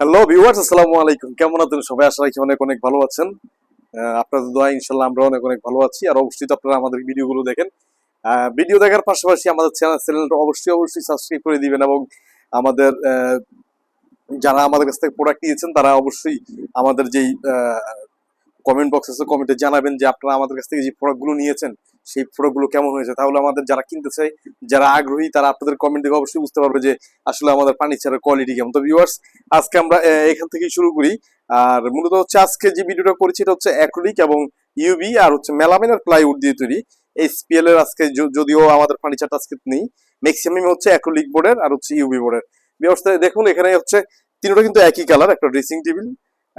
Hello viewers, আসসালামু আলাইকুম। কেমন আছেন সবাই? আশা রাখি অনেক অনেক ভালো আছেন। আপনাদের দোয়ায় ইনশাআল্লাহ আমরা অনেক অনেক ভালো আছি। আর অবশ্যই তো আপনারা আমাদের ভিডিওগুলো দেখেন। ভিডিও দেখার পাশাপাশি আমাদের চ্যানেলটা অবশ্যই সাবস্ক্রাইব করে দিবেন এবং আমাদের যারা আমাদের কাছ থেকে প্রোডাক্ট নিয়েছেন তারা অবশ্যই আমাদের যেই কমেন্ট বক্স আছে কমেন্টে জানাবেন যে আপনারা আমাদের কাছ থেকে যে প্রোডাক্টগুলো নিয়েছেন সেই প্রোডাক্টগুলো কেমন হয়েছে। তাহলে আমাদের যারা কিনতে চায়, যারা আগ্রহী, তারা আপনাদের কমেন্ট দেখে অবশ্যই বুঝতে পারবে যে আসলে আমাদের ফার্নিচারের কোয়ালিটি কেমন। তো ভিউয়ার্স, আজকে আমরা এখান থেকেই শুরু করি। আর মূলত হচ্ছে আজকে যে ভিডিওটা করেছি এটা হচ্ছে অ্যাক্রিলিক এবং ইউবি আর হচ্ছে মেলামিন আর প্লাইউড দিয়ে তৈরি এইচপিএল এর। আজকে যদিও আমাদের ফার্নিচারটা আজকে নেই, ম্যাক্সিমাম হচ্ছে অ্যাক্রিলিক বোর্ডের আর হচ্ছে ইউবি বোর্ডের। ভিউয়ার্স দেখুন, এখানে হচ্ছে তিনটা কিন্তু একই কালার, একটা ড্রেসিং টেবিল,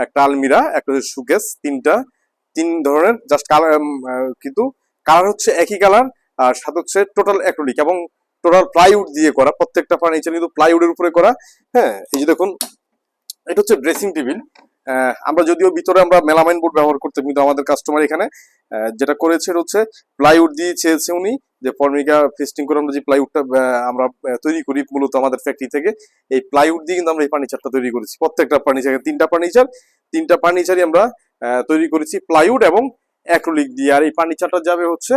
একটা আলমিরা, একটা শোকেস, তিন ধরনের জাস্ট কালার, কিন্তু কালার হচ্ছে একই কালার। আর সাথে হচ্ছে টোটাল অ্যাক্রিলিক এবং টোটাল প্লাইউড দিয়ে করা, প্রত্যেকটা ফার্নিচার কিন্তু প্লাইউডের উপরে করা। হ্যাঁ, এই যে দেখুন, এটা হচ্ছে ড্রেসিং টেবিল। আমরা যদিও ভিতরে আমরা মেলামাইন বোর্ড ব্যবহার করতাম, কিন্তু আমাদের কাস্টমার এখানে যেটা করেছে হচ্ছে প্লাইউড দিয়ে চেয়েছে উনি, যে ফর্মিকা ফেস্টিং করে আমরা যে প্লাইউডটা আমরা তৈরি করি মূলত আমাদের ফ্যাক্টরি থেকে, এই প্লাইউড দিয়ে কিন্তু আমরা এই ফার্নিচারটা তৈরি করেছি। প্রত্যেকটা ফার্নিচার, তিনটা ফার্নিচারই আমরা তৈরি করেছি প্লাইউড এবং অ্যাক্রিলিক দিয়ে। আর এই ফার্নিচারটা যাবে হচ্ছে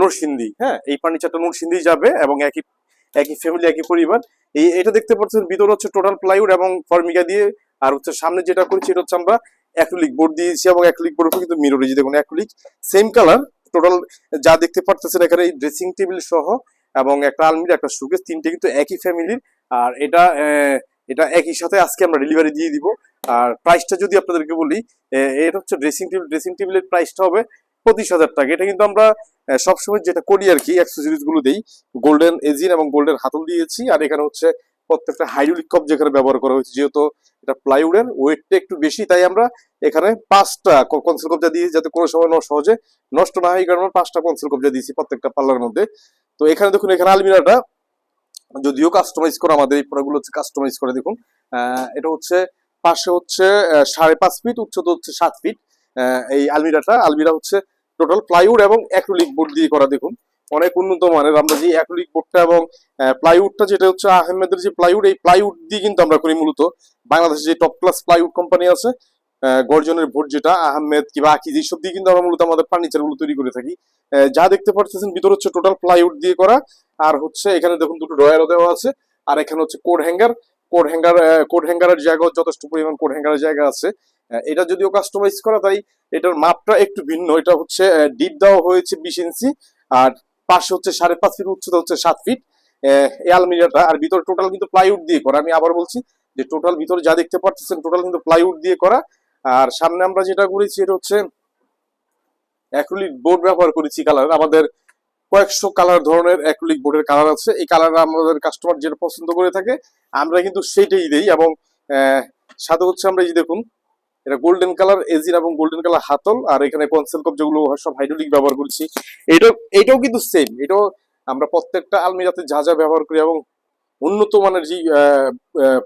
নরসিংদী। হ্যাঁ, এই ফার্নিচারটা নরসিংদী যাবে এবং একই একই ফ্যামিলি, একই পরিবার। এটা দেখতে পাচ্ছেন ভিতরে হচ্ছে টোটাল প্লাইউড এবং ফর্মিকা দিয়ে। আর হচ্ছে সামনে যেটা করেছি এটা হচ্ছে আমরা অ্যাক্রিলিক বোর্ড দিয়েছি এবং অ্যাক্রিলিক বোর্ডের কিন্তু মিরর, এই যে দেখুন অ্যাক্রিলিক সেম কালার টোটাল যা দেখতে পারতেছেন এখানে, এই ড্রেসিং টেবিল সহ এবং একটা আলমিরা, একটা শোকেস, তিনটে কিন্তু একই ফ্যামিলির। আর এটা একই সাথে আজকে আমরা ডেলিভারি দিয়ে দিব। আর প্রাইসটা যদি আপনাদেরকে বলি, এটা হচ্ছে ড্রেসিং টেবিলের প্রাইসটা হবে 25,000 টাকা। এটা কিন্তু আমরা সবসময় যেটা করি আর কি, অ্যাক্সেসরিজ গুলো দেই, গোল্ডেন এজিন এবং গোল্ডেন হাতল দিয়েছি। আর এখানে হচ্ছে প্রত্যেকটা হাইড্রোলিক কপ যেখানে ব্যবহার করা হয়েছে, যেহেতু এটা প্লাইউডের ওয়েটটা একটু বেশি, তাই আমরা এখানে 5টা কনসোল কবজা দিয়েছি যাতে কোনো সময় সহজে নষ্ট না হয়, এই কারণে 5টা কনসোল কবজা দিয়েছি প্রত্যেকটা পাল্লার মধ্যে। তো এখানে দেখুন, এখানে আলমিরাটা যদিও কাস্টমাইজ করা, আমাদের এই প্রোডাক্টগুলো হচ্ছে কাস্টমাইজ করে। দেখুন, এটা হচ্ছে পাশে হচ্ছে 5.5 ফিট, উচ্চতা হচ্ছে 7 ফিট। এই আলমিরা হচ্ছে টোটাল প্লাইউড এবং অ্যাক্রিলিক বোর্ড দিয়ে করা। দেখুন, অনেক উন্নত মানের। আমরা যে অ্যাক্রিলিক বোর্ডটা এবং প্লাইউডটা, যেটা হচ্ছে আহমেদের যে প্লাইউড, এই প্লাইউড দিয়ে কিন্তু আমরা করি মূলত। বাংলাদেশে যে টপ ক্লাস প্লাইউড কোম্পানি আছে, গর্জনের বোর্ড যেটা আহমেদ কিংবা আকিজ, এইসব দিয়ে কিন্তু আমরা মূলত আমাদের ফার্নিচার গুলো তৈরি করে থাকি। যা দেখতে পাচ্ছেন ভিতরে হচ্ছে টোটাল প্লাইউড দিয়ে করা। আর হচ্ছে এখানে দেখুন দুটো ড্রয়ারও দেওয়া আছে। আর এখানে হচ্ছে কোড হ্যাঙ্গারের জায়গা, যথেষ্ট পরিমাণ কোড হ্যাঙ্গারের জায়গা আছে। এটা যদিও কাস্টমাইজ করা, তাই এটার মাপটা একটু ভিন্ন। এটা হচ্ছে ডিপ দেওয়া হয়েছে 20 ইঞ্চি, আর পাশে হচ্ছে 5.5 ফিট, উচ্চতা হচ্ছে 7 ফিট এই আলমিরাটা। আর ভিতরে টোটাল কিন্তু প্লাইউড দিয়ে করা। আমি আবার বলছি যে টোটাল ভিতরে যা দেখতে পাচ্ছেন টোটাল কিন্তু প্লাইউড দিয়ে করা। আর সামনে আমরা যেটা করেছি এটা হচ্ছে অ্যাক্রিলিক বোর্ড ব্যবহার করেছি। কালার আমাদের কয়েকশো কালার ধরনের অ্যাক্রিলিক বোর্ডের কালার আছে। এই কালার আমাদের কাস্টমার যেটা পছন্দ করে থাকে আমরা কিন্তু সেইটাই দেই। এবং সাথে হচ্ছে আমরা এই যে দেখুন, এটা গোল্ডেন কালার এজিন এবং গোল্ডেন কালার হাতল। আর এখানে কনসেল কপ যেগুলো সব হাইড্রোলিক ব্যবহার করেছি। এটাও কিন্তু সেম। এটাও আমরা প্রত্যেকটা আলমিরাতে যা যা ব্যবহার করি এবং উন্নত মানের যে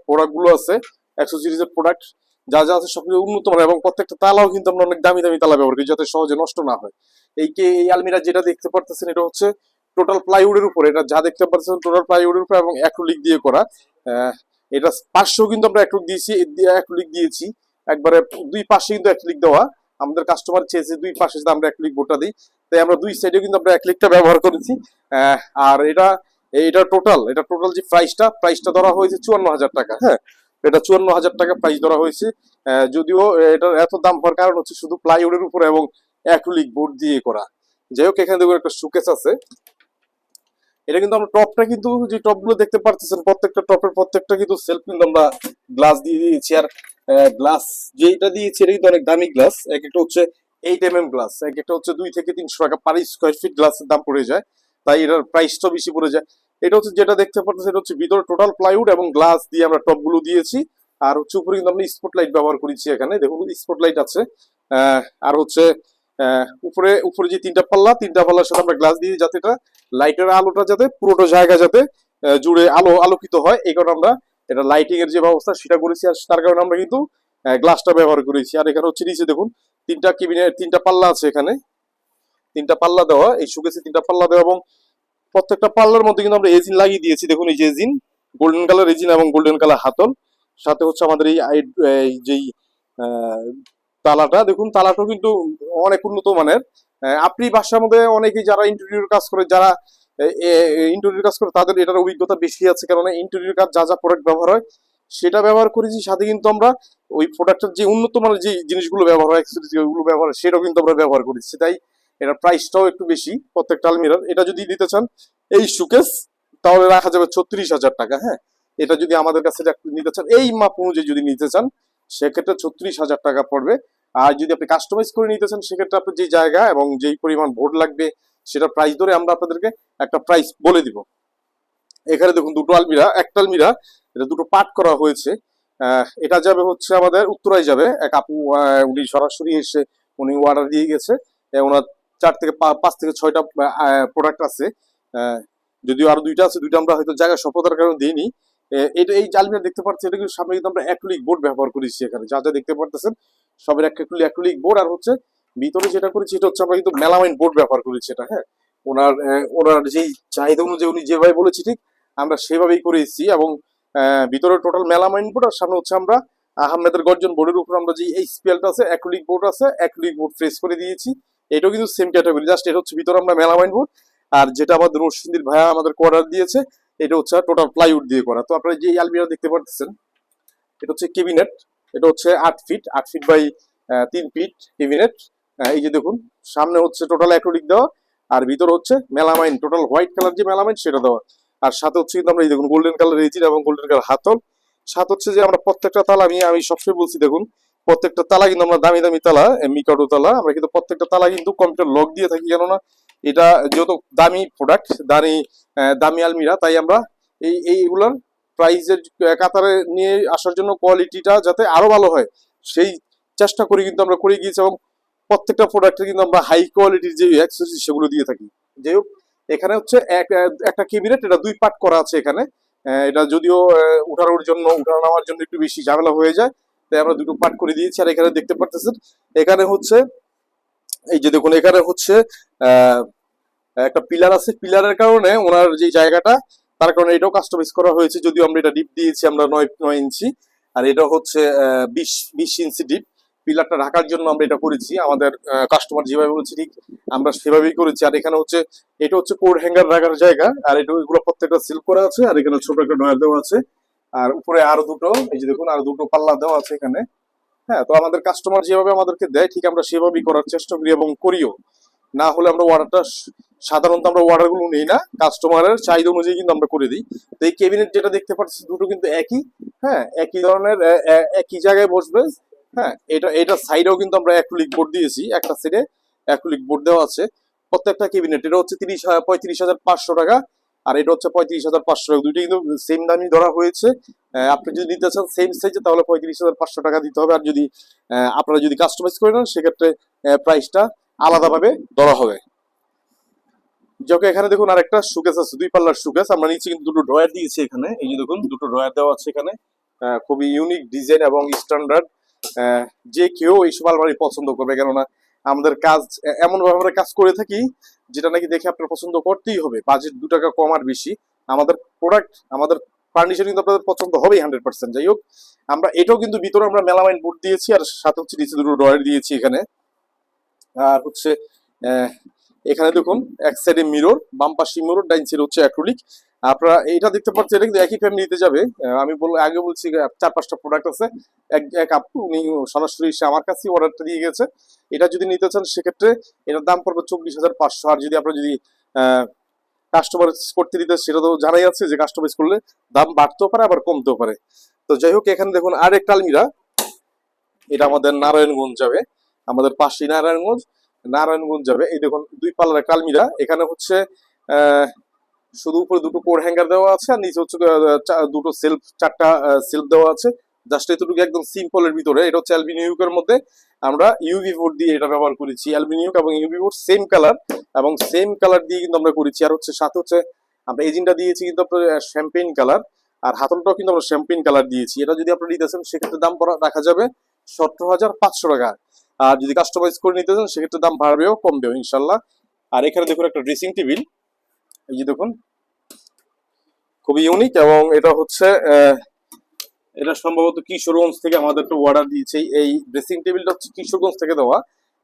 প্রোডাক্ট গুলো আছে, অ্যাক্সেসরিজের প্রোডাক্ট যা যা আছে সবগুলো উন্নত মানের। এবং প্রত্যেকটা তালাও কিন্তু আমরা অনেক দামি দামি তালা ব্যবহার করি যাতে সহজে নষ্ট না হয়। এই আলমিরা যেটা দেখতে পারতেছেন এটা হচ্ছে টোটাল প্লাইউডের উপরে। এটা যা দেখতে পাচ্ছেন টোটাল প্লাইউডের উপরে এবং অ্যাক্রিলিক দিয়ে করা। এটা পাশেও কিন্তু আমরা অ্যাক্রিলিক দিয়েছি একবারে, দুই পাশে কিন্তু অ্যাক্রিলিক দেওয়া। আমাদের কাস্টমার চেয়েছে দুই পাশে আমরা অ্যাক্রিলিক বোর্ডটা দিই, তাই আমরা দুই সাইডে কিন্তু আমরা অ্যাক্রিলিকটা ব্যবহার করেছি। আর এটা টোটাল যে প্রাইসটা ধরা হয়েছে 54,000 টাকা। হ্যাঁ, এটা 54,000 টাকা প্রাইস ধরা হয়েছে। যদিও এটার এত দাম হওয়ার কারণ হচ্ছে শুধু প্লাইউডের উপরে এবং অ্যাক্রিলিক বোর্ড দিয়ে করা। যাই হোক, এখানে দেখুন একটা শোকেস আছে। এটা কিন্তু আমরা টপটা কিন্তু যে টপ গুলো দেখতে পারতেছেন, প্রত্যেকটা কিন্তু সেলফ কিন্তু আমরা গ্লাস দিয়ে দিয়েছি। আর গ্লাস যেটা দিয়েছি এটা কিন্তু অনেক দামি গ্লাস। এক একটা হচ্ছে 8 mm গ্লাস, এক একটা হচ্ছে 2 থেকে 300 টাকা পার স্কোয়ার ফিট গ্লাসের দাম পড়ে যায়, তাই এটার প্রাইসটা বেশি পড়ে যায়। এটা হচ্ছে যেটা দেখতে পারতেছেন, এটা হচ্ছে ভিতরে টোটাল প্লাইউড এবং গ্লাস দিয়ে আমরা টপ গুলো দিয়েছি। আর হচ্ছে উপরে কিন্তু আমরা স্পটলাইট ব্যবহার করেছি। এখানে দেখুন স্পটলাইট আছে। আর হচ্ছে উপরে যে তিনটা পাল্লার সাথে আমরা গ্লাস দিয়ে, যাতে এটা লাইটের আলোটা যাতে পুরোটা জায়গা যাতে জুড়ে আলোকিত হয়, এই কারণে আমরা এটা লাইটিং এর যে ব্যবস্থা সেটা করেছি। আর তার কারণে আমরা কিন্তু গ্লাসটা ব্যবহার করেছি। আর এখানে হচ্ছে নিচে দেখুন তিনটা পাল্লা আছে। এখানে তিনটা পাল্লা দেওয়া, এই শোকেসে তিনটা পাল্লা দেওয়া এবং প্রত্যেকটা পাল্লার মধ্যে কিন্তু আমরা এজিন লাগিয়ে দিয়েছি। দেখুন এই যে এজিন, গোল্ডেন কালার এজিন এবং গোল্ডেন কালার হাতল। সাথে হচ্ছে আমাদের এই যেই আহ, তালাটা দেখুন, তালাটাও কিন্তু অনেক উন্নত মানের। আপনি বাসার মধ্যে অনেকেই যারা ইন্টেরিয়র কাজ করে, যারা ইন্টেরিয়র কাজ করে, তাদের এটার অভিজ্ঞতা বেশি আছে, কারণ ইন্টেরিয়র কাজ যা যা প্রোডাক্ট ব্যবহার হয় সেটা ব্যবহার করেছি, সাথে কিন্তু আমরা ওই প্রোডাক্টের যে উন্নত মানের যে জিনিসগুলো ব্যবহার হয়, ওইগুলো ব্যবহার হয়, সেটাও কিন্তু আমরা ব্যবহার করেছি, তাই এটার প্রাইসটাও একটু বেশি প্রত্যেকটা আলমিরার। এটা যদি দিতে চান এই সুকেস, তাহলে রাখা যাবে 36,000 টাকা। হ্যাঁ, এটা যদি আমাদের কাছে নিতে চান, এই মাপ অনুযায়ী যদি নিতে চান, সেক্ষেত্রে 36,000 টাকা পড়বে। আর যদি আপনি কাস্টমাইজ করে নিতে চান, সেক্ষেত্রে আপনার যে জায়গা এবং যেই পরিমাণ বোর্ড লাগবে সেটা প্রাইস ধরে আমরা আপনাদেরকে একটা প্রাইস বলে দিব। এখানে দেখুন দুটো আলমিরা, একটা আলমিরা এটা দুটো পার্ট করা হয়েছে। এটা যাবে হচ্ছে আমাদের উত্তরায় যাবে। এক আপু উনি সরাসরি এসে উনি অর্ডার দিয়ে গেছে। ওনার 4 থেকে 5 থেকে 6টা প্রোডাক্ট আছে। যদিও আরো 2টা আছে, 2টা আমরা হয়তো জায়গা স্বল্পতার কারণে দিইনি। এটা এই যে আলমিরা দেখতে পাচ্ছি, এটা কিন্তু সামনে কিন্তু আমরা অ্যাক্রিলিক বোর্ড ব্যবহার করেছি। এখানে যা যা দেখতে পারতেছেন সবের অ্যাক্রিলিক বোর্ড, আর হচ্ছে ভিতরে যেটা করেছি এটা হচ্ছে আমরা কিন্তু মেলামাইন বোর্ড ব্যবহার করেছি। এটা হ্যাঁ, ওনার যেই চাহিদা অনুযায়ী উনি যেভাবে বলেছি ঠিক আমরা সেভাবেই করেছি। এবং ভিতরে টোটাল মেলামাইন বোর্ড, আর সামনে হচ্ছে আমরা আহমেদের গর্জন বোর্ডের উপর আমরা যে এইচপিএলটা আছে, অ্যাক্রিলিক বোর্ড আছে, অ্যাক্রিলিক বোর্ড ফ্রেশ করে দিয়েছি। এটাও কিন্তু সেম ক্যাটাগরি, জাস্ট এটা হচ্ছে ভিতরে আমরা মেলামাইন বোর্ড। আর যেটা আমাদের রশিন্দির ভাইয়া আমাদের অর্ডার দিয়েছে, এটা হচ্ছে টোটাল প্লাইউড দিয়ে করা। তো আপনারা যে আলমিরা দেখতে পাচ্ছেন, এটা হচ্ছে কেবিনেট। এটা হচ্ছে 8 feet, 8 feet by 3 feet cabinet. এই যে দেখুন, সামনে হচ্ছে টোটাল অ্যাক্রিলিক দেওয়া, আর ভিতরে হচ্ছে মেলামাইন, টোটাল হোয়াইট কালার যে মেলামাইন সেটা দেওয়া। আর সাথে হচ্ছে কিন্তু আমরা এই দেখুন গোল্ডেন কালার রেজিন এবং গোল্ডেন কালার হাতল। সাথে হচ্ছে যে আমরা প্রত্যেকটা তালা, আমি সবসময় বলছি দেখুন, প্রত্যেকটা তালা কিন্তু আমরা দামি দামি তালা, মিকাডো তালা, আমরা কিন্তু প্রত্যেকটা তালা কিন্তু কম্পিউটার লক দিয়ে থাকি। কেননা এটা যেহেতু দামি প্রোডাক্ট, দামি আলমিরা, তাই আমরা এইগুলার প্রাইজের কাতারে নিয়ে আসার জন্য কোয়ালিটিটা যাতে আরো ভালো হয় সেই চেষ্টা করি কিন্তু আমরা করে গিয়েছি। এবং প্রত্যেকটা প্রোডাক্টে কিন্তু আমরা হাই কোয়ালিটির যে অ্যাক্সেসরিজ সেগুলো দিয়ে থাকি। যাই হোক, এখানে হচ্ছে একটা কেবিনেট, এটা 2 পার্ট করা আছে এখানে। এটা যদিও উঠানো নামার জন্য একটু বেশি ঝামেলা হয়ে যায়, তাই আমরা 2টো পার্ট করে দিয়েছি। আর এখানে দেখতে পারতেছেন, এখানে হচ্ছে এই যে দেখুন, এখানে হচ্ছে আহ একটা পিলার আছে, পিলারের কারণে ওনার যে জায়গাটা, তার কারণে এটাও কাস্টমাইজ করা হয়েছে। যদিও আমরা এটা ডিপ দিয়েছি আমরা 9 ইঞ্চি, আর এটা হচ্ছে 20 ইঞ্চি ডিপ। পিলারটা ঢাকার জন্য আমরা এটা করেছি, আমাদের কাস্টমার যেভাবে বলেছে ঠিক আমরা সেভাবেই করেছি। আর এখানে হচ্ছে এটা হচ্ছে কোড হ্যাঙ্গার রাখার জায়গা, আর এগুলো প্রত্যেকটা সিল করা আছে। আর এখানে ছোট একটা ডয়ার দেওয়া আছে, আর উপরে আরো দুটো, এই যে দেখুন, আরো দুটো পাল্লা দেওয়া আছে এখানে। হ্যাঁ, তো আমাদের কাস্টমার যেভাবে আমাদেরকে দেয় ঠিক আমরা সেভাবেই করার চেষ্টা করি এবং করিও। না হলে আমরা সাধারণত আমরা অর্ডার গুলো নিই না, কাস্টমারের চাহিদা অনুযায়ী কিন্তু আমরা করে দিই। তো এই কেবিনেট যেটা দেখতে পাচ্ছি দুটো কিন্তু একই, হ্যাঁ, একই ধরনের, একই জায়গায় বসবে। হ্যাঁ, এটা সাইডেও কিন্তু আমরা অ্যাক্রিলিক বোর্ড দিয়েছি, একটা সাইডে অ্যাক্রিলিক বোর্ড দেওয়া আছে। প্রত্যেকটা কেবিনেট এটা হচ্ছে 35,500 টাকা, আর এটা হচ্ছে 35,500 টাকা। দুইটা কিন্তু সেম দামই ধরা হয়েছে। আপনি যদি নিতে চান সেম সাইজে, তাহলে 35,500 টাকা দিতে হবে। আর যদি আপনারা যদি কাস্টমাইজ করে নেন, সেক্ষেত্রে প্রাইসটা আলাদাভাবে ধরা হবে। যাকে এখানে দেখুন আরেকটা সুকেস আছে, 2 পাল্লার সুকেস। আমরা নিচে কিন্তু দুটো ড্রয়ার দিয়েছি এখানে, এই যে দেখুন দুটো ড্রয়ার দেওয়া আছে এখানে। খুবই ইউনিক ডিজাইন এবং স্ট্যান্ডার্ড। যে কেউ এইসব আলমারি পছন্দ করবে, কেননা আমাদের কাজ এমন ভাবে আমরা কাজ করে থাকি যেটা নাকি দেখে আপনার পছন্দ করতেই হবে। বাজেট 2 টাকা কম আর বেশি, আমাদের প্রোডাক্ট, আমাদের ফার্নিচার কিন্তু আপনাদের পছন্দ হবেই 100%। যাই হোক, আমরা এটাও কিন্তু ভিতরে আমরা মেলামাইন বোর্ড দিয়েছি, আর সাথে হচ্ছে নিচে দুটো ড্রয়ার দিয়েছি এখানে। আর হচ্ছে আহ, এখানে দেখুন এক সাইডে মিরর, বাম পাশে মিরর, ডাইন সাইডে হচ্ছে অ্যাক্রিলিক। আপনারা এইটা দেখতে পাচ্ছেন, এটা কিন্তু একই ফ্যামিলিতে যাবে। আমি আগে বলছি 4-5টা প্রোডাক্ট আছে। এক আপু উনি সরাসরি এসে আমার কাছে অর্ডারটা দিয়ে গেছে। এটা যদি নিতে চান, সেক্ষেত্রে এটার দাম পড়বে 24,500। আর যদি আপনারা যদি কাস্টমাইজ করতে দিতে, সেটা তো জানাই আছে যে কাস্টমাইজ করলে দাম বাড়তেও পারে আবার কমতেও পারে। তো যাই হোক, এখানে দেখুন আর একটা আলমিরা, এটা আমাদের নারায়ণগঞ্জ যাবে, আমাদের পাশেই নারায়ণগঞ্জ যাবে। এই দেখুন 2 পাল্লার একটা আলমিরা। এখানে হচ্ছে শুধু উপরে দুটো কোর হ্যাঙ্গার দেওয়া আছে, আর নিচে হচ্ছে দুটো সেলফ, 4টা সেলফ দেওয়া আছে। জাস্ট এতটুকু একদম সিম্পলের ভিতরে। এটা হচ্ছে অ্যালবিনিউকের মধ্যে আমরা ইউভি বোর্ড দিয়ে এটা ব্যবহার করেছি। অ্যালবিনিউক এবং ইউভি বোর্ড সেম কালার, এবং সেম কালার দিয়ে কিন্তু আমরা করেছি। আর হচ্ছে সাথে হচ্ছে আমরা এজিনটা দিয়েছি কিন্তু আপনার শ্যাম্পেইন কালার, আর হাতলটাও কিন্তু আমরা শ্যাম্পেইন কালার দিয়েছি। এটা যদি আপনি নিতে চান, সেক্ষেত্রে দাম রাখা যাবে 17,500 টাকা। আর যদি কাস্টমাইজ করে নিতে চান, সেক্ষেত্রে দাম বাড়বেও কমবেও ইনশাল্লাহ। আর এখানে দেখুন একটা ড্রেসিং টেবিল, এই যে দেখুন খুবই ইউনিক, এবং এটা হচ্ছে এটা সম্ভবত কিশোরগঞ্জ থেকে আমাদের একটু অর্ডার দিয়েছে। এই ড্রেসিং টেবিলটা হচ্ছে কিশোরগঞ্জ থেকে দেওয়া।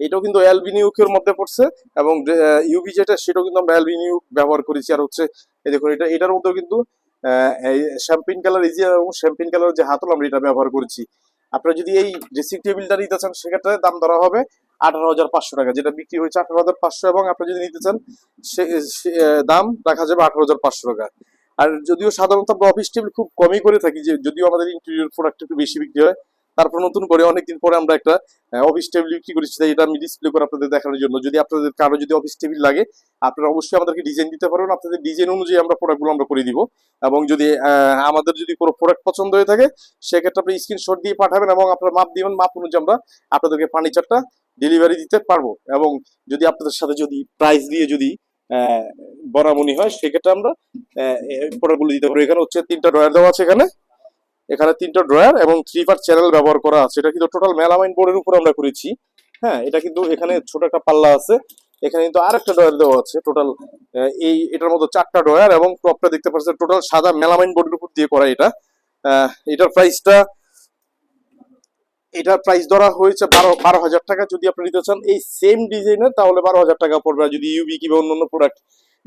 এটাও কিন্তু অ্যালবিনিউকের মধ্যে পড়ছে এবং ইউভি যেটা সেটাও কিন্তু আমরা অ্যালবিনিউক ব্যবহার করেছি। আর হচ্ছে এই দেখুন এটার মধ্যেও কিন্তু এই শ্যাম্পেন কালার ইজি এবং শ্যাম্পেন কালার যে হাতল আমরা এটা ব্যবহার করেছি। আপনারা যদি এই ড্রেসিং টেবিলটা নিতে চান সেক্ষেত্রে দাম ধরা হবে 18,500 টাকা, যেটা বিক্রি হয়েছে 18,500, এবং আপনি যদি নিতে চান দাম রাখা যাবে 18,500 টাকা। আর যদিও সাধারণত আমরা অফিস টেবিল খুব কমই করে থাকি, যে যদিও আমাদের ইন্টেরিয়র প্রোডাক্ট একটু বেশি বিক্রি হয়, তারপর নতুন করে অনেকদিন পরে আমরা একটা অফিস টেবিল বিক্রি করেছি, তাই এটা আমি ডিসপ্লে করে আপনাদের দেখানোর জন্য। যদি আপনাদের কারো যদি অফিস টেবিল লাগে আপনারা অবশ্যই আমাদেরকে ডিজাইন দিতে পারবেন, আপনাদের ডিজাইন অনুযায়ী আমরা প্রোডাক্টগুলো আমরা করে দিব। এবং যদি আমাদের যদি কোনো প্রোডাক্ট পছন্দ হয়ে থাকে সেক্ষেত্রে আপনি স্ক্রিনশট দিয়ে পাঠাবেন এবং আপনার মাপ দিবেন, মাপ অনুযায়ী আমরা আপনাদেরকে ফার্নিচারটা ডেলিভারি দিতে পারবো। এবং যদি আপনাদের সাথে যদি প্রাইস দিয়ে যদি বরাবনি হয় সেক্ষেত্রে আমরা প্রোডাক্টগুলো দিতে পারবো। এখানে হচ্ছে 3টা ড্রয়ার দেওয়া আছে, এখানে 3টা ড্রয়ার এবং 3 পার্ট চ্যানেল ব্যবহার করা আছে। এটা কিন্তু টোটাল মেলামাইন বোর্ডের উপর আমরা করেছি। হ্যাঁ, এটা কিন্তু এখানে ছোট একটা পাল্লা আছে, এখানে কিন্তু আরেকটা ড্রয়ার দেওয়া আছে। টোটাল এটার মধ্যে 4টা ড্রয়ার এবং টপটা দেখতে পাচ্ছেন টোটাল সাদা মেলামাইন বোর্ডের উপর দিয়ে করা। এটার প্রাইস ধরা হয়েছে 12,000 টাকা। যদি আপনি নিতে চান এই সেম ডিজাইনের তাহলে 12,000 টাকা পড়বে। আর যদি ইউবি কিংবা অন্যান্য প্রোডাক্ট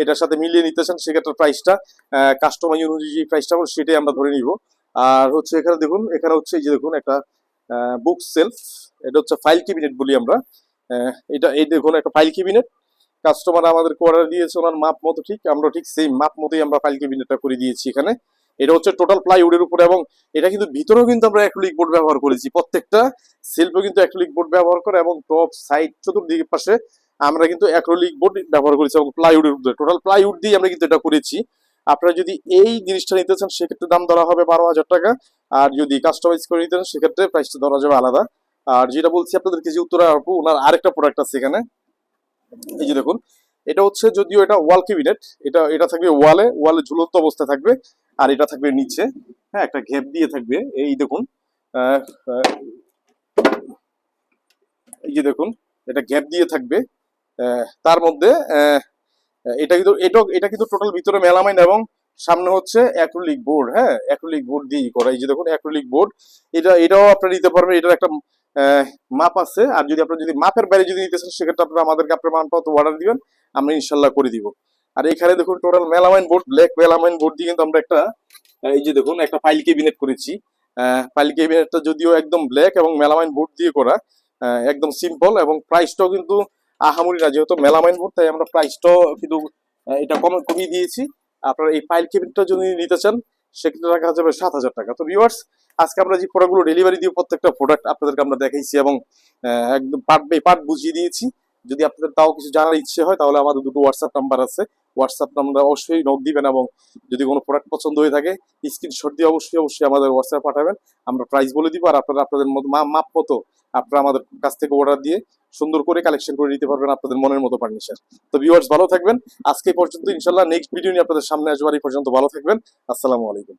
এটার সাথে মিলিয়ে নিতে চান সেক্ষেত্রে প্রাইসটা কাস্টমাইজ অনুযায়ী যে প্রাইসটা হবে সেটাই আমরা ধরে নিব। আর হচ্ছে এখানে দেখুন, এখানে হচ্ছে এই যে দেখুন একটা বুক সেলফ, এটা হচ্ছে ফাইল ক্যাবিনেট বলি আমরা। এই দেখুন একটা ফাইল ক্যাবিনেট, কাস্টমার আমাদেরকে অর্ডার দিয়েছে ওনার মাপ মতো, ঠিক আমরা ঠিক সেই মাপ মতোই আমরা ফাইল ক্যাবিনেটটা করে দিয়েছি এখানে। এটা হচ্ছে টোটাল প্লাইউডের উপরে এবং এটা কিন্তু ভিতরেও কিন্তু আমরা অ্যাক্রিলিক বোর্ড ব্যবহার করেছি, প্রত্যেকটা সেলফে কিন্তু অ্যাক্রিলিক বোর্ড ব্যবহার করে এবং টপ সাইড চতুর্দিকের পাশে আমরা কিন্তু অ্যাক্রিলিক বোর্ড ব্যবহার করেছি এবং প্লাইউডের উপরে টোটাল প্লাইউড দিয়ে আমরা কিন্তু এটা করেছি। আপনারা যদি এই জিনিসটা নিতে চান সেক্ষেত্রে দাম ধরা হবে 12,000 টাকা। আর যদি কাস্টমাইজ করে নিতে চান সেক্ষেত্রে প্রাইসটা ধরা যাবে আলাদা। আর যেটা বলছি আপনাদেরকে যে উত্তরা আপু ওনার আরেকটা প্রোডাক্ট আছে এখানে, এই যে দেখুন এটা হচ্ছে যদিও এটা ওয়াল ক্যাবিনেট, এটা থাকবে ওয়ালে ঝুলন্ত অবস্থায় থাকবে। আর এটা থাকবে নিচে, হ্যাঁ একটা গ্যাপ দিয়ে থাকবে। এই দেখুন এই যে দেখুন এটা গ্যাপ দিয়ে থাকবে। তার মধ্যে এটা কিন্তু টোটাল ভিতরে মেলামাইন এবং সামনে হচ্ছে অ্যাক্রিলিক বোর্ড। হ্যাঁ, অ্যাক্রিলিক বোর্ড দিয়ে করা। এই যে দেখুন অ্যাক্রিলিক বোর্ড, এটাও আপনারা নিতে পারবেন। এটার একটা মাপ আছে। আর যদি আপনারা যদি মাপের বাইরে যদি নিতে চান সেক্ষেত্রে আপনারা আমাদেরকে আপনার মানপত্র অর্ডার দিবেন, আমরা ইনশাল্লাহ করে দিব। আর এখানে দেখুন total melamine board, black melamine board দিয়ে কিন্তু আমরা একটা এই যে দেখুন একটা ফাইল ক্যাবিনেট করেছি। ফাইল ক্যাবিনেটটা যদিও একদম ব্ল্যাক এবং মেলামাইন বোর্ড দিয়ে করা, একদম সিম্পল এবং প্রাইসটাও কিন্তু আহামরি না, যেহেতু মেলামাইন বোর্ড তাই আমরা প্রাইসটাও কিন্তু এটা কমিয়ে দিয়েছি। আপনারা এই ফাইল ক্যাবিনেটটা যদি নিতে চান সেক্ষেত্রে রাখা যাবে 7,000 টাকা। তো ভিউয়ার্স, আজকে আমরা যে প্রোডাক্টগুলো ডেলিভারি দিয়ে প্রত্যেকটা প্রোডাক্ট আপনাদেরকে আমরা দেখাইছি এবং একদম পার্ট বাই পার্ট বুঝিয়ে দিয়েছি। যদি আপনাদের তাও কিছু জানার ইচ্ছে হয় তাহলে আমাদের দুটো হোয়াটসঅ্যাপ নাম্বার আছে, হোয়াটসঅ্যাপ নাম্বার অবশ্যই নোট দিবেন এবং যদি কোনো প্রোডাক্ট পছন্দ হয়ে থাকে স্ক্রিনশট দিয়ে অবশ্যই আমাদের হোয়াটসঅ্যাপে পাঠাবেন, আমরা প্রাইস বলে দিব। আর আপনারা আপনাদের মাপ মতো আপনারা আমাদের কাছ থেকে অর্ডার দিয়ে সুন্দর করে কালেকশন করে নিতে পারবেন আপনাদের মনের মতো ফার্নিচার। তো ভিউয়ার্স ভালো থাকবেন, আজকে পর্যন্ত। ইনশাল্লাহ নেক্সট ভিডিও নিয়ে আপনাদের সামনে আসবার এই পর্যন্ত ভালো থাকবেন। আসসালামু আলাইকুম।